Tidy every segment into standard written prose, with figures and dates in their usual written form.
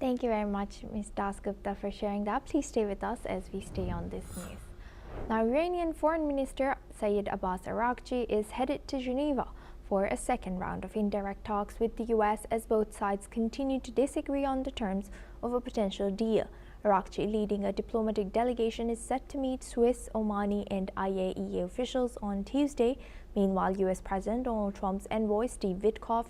Thank you very much, Ms. Dasgupta, for sharing that. Please stay with us as we stay on this news. Now, Iranian Foreign Minister Abbas Araghchi is headed to Geneva for a second round of indirect talks with the U.S. as both sides continue to disagree on the terms of a potential deal. Araghchi, leading a diplomatic delegation, is set to meet Swiss, Omani, and IAEA officials on Tuesday. Meanwhile, U.S. President Donald Trump's envoy, Steve Witkoff,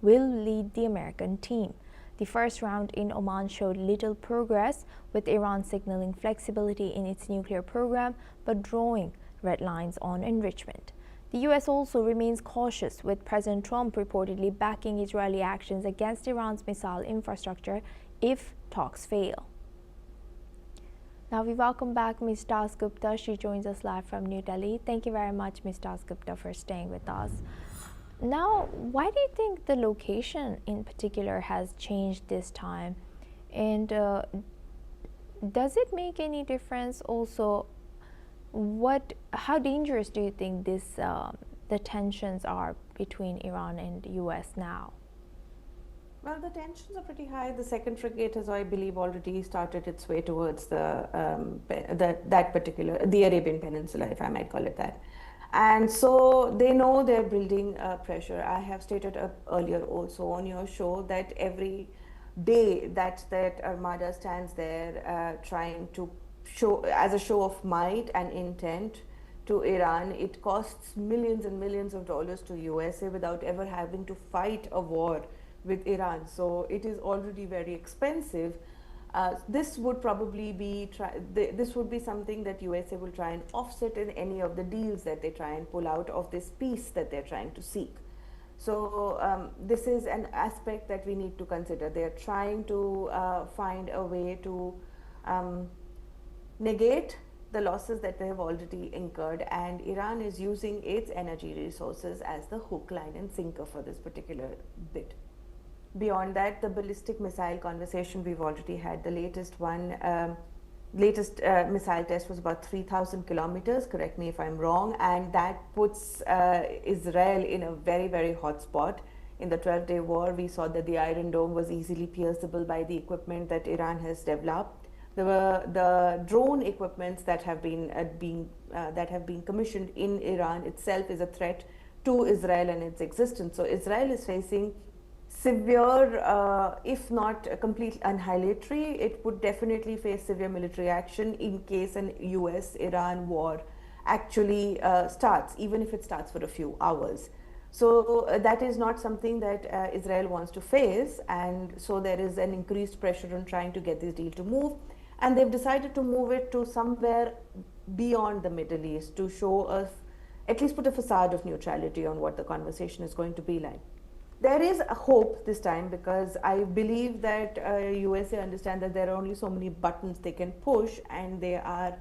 will lead the American team. The first round in Oman showed little progress, with Iran signaling flexibility in its nuclear program but drawing red lines on enrichment. The U.S. also remains cautious, with President Trump reportedly backing Israeli actions against Iran's missile infrastructure if talks fail. Now we welcome back Ms. Dasgupta. She joins us live from New Delhi. Thank you very much, Ms. Dasgupta, for staying with us. Now, why do you think the location in particular has changed this time? And does it make any difference also? How dangerous do you think the tensions are between Iran and the U.S. now? Well, the tensions are pretty high. The second frigate has, I believe, already started its way towards the Arabian Peninsula, if I might call it that. And so they know they're building pressure. I have stated earlier also on your show that every day that Armada stands there trying to show as a show of might and intent to Iran, it costs millions and millions of dollars to USA without ever having to fight a war with Iran. So it is already very expensive. This would probably be this would be something that USA will try and offset in any of the deals that they try and pull out of this peace that they're trying to seek. So this is an aspect that we need to consider. They're trying to find a way to negate the losses that they have already incurred, and Iran is using its energy resources as the hook, line and sinker for this particular bit. Beyond that, the ballistic missile conversation we've already had. The latest one, missile test was about 3,000 kilometers, correct me if I'm wrong, and that puts Israel in a very, very hot spot. In the 12-day war, we saw that the Iron Dome was easily pierceable by the equipment that Iran has developed. The drone equipments that have been commissioned in Iran itself is a threat to Israel and its existence. So Israel is facing severe, if not complete annihilatory, it would definitely face severe military action in case an US-Iran war actually starts, even if it starts for a few hours. So that is not something that Israel wants to face, and so there is an increased pressure on trying to get this deal to move, and they've decided to move it to somewhere beyond the Middle East to show us, at least put a facade of neutrality on what the conversation is going to be like. There is a hope this time, because I believe that USA understand that there are only so many buttons they can push, and they are,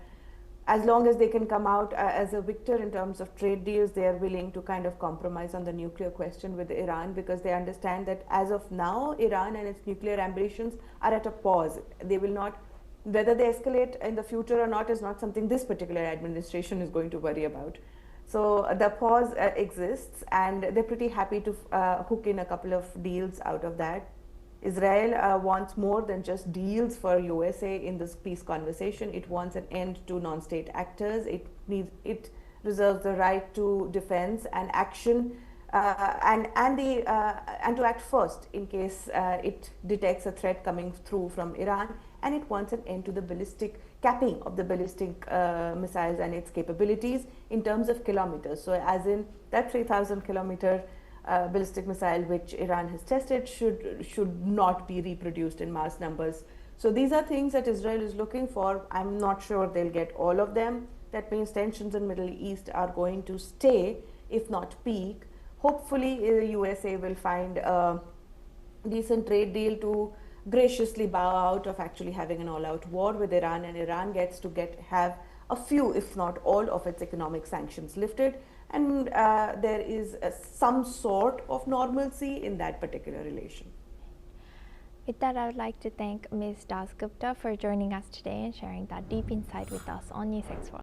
as long as they can come out as a victor in terms of trade deals, they are willing to kind of compromise on the nuclear question with Iran, because they understand that as of now, Iran and its nuclear ambitions are at a pause. They will not, whether they escalate in the future or not is not something this particular administration is going to worry about. So the pause exists, and they're pretty happy to hook in a couple of deals out of that. Israel wants more than just deals for USA in this peace conversation. It wants an end to non-state actors. It reserves the right to defense and action, and to act first in case it detects a threat coming through from Iran. And it wants an end to the capping of the ballistic missiles and its capabilities in terms of kilometers. So as in that 3,000 kilometer ballistic missile which Iran has tested should not be reproduced in mass numbers. So these are things that Israel is looking for. I'm not sure they'll get all of them. That means tensions in Middle East are going to stay, if not peak. Hopefully the USA will find a decent trade deal to graciously bow out of actually having an all-out war with Iran, and Iran gets to have a few, if not all, of its economic sanctions lifted, and there is some sort of normalcy in that particular relation. With that, I would like to thank Ms. Dasgupta for joining us today and sharing that deep insight with us on NewsX World.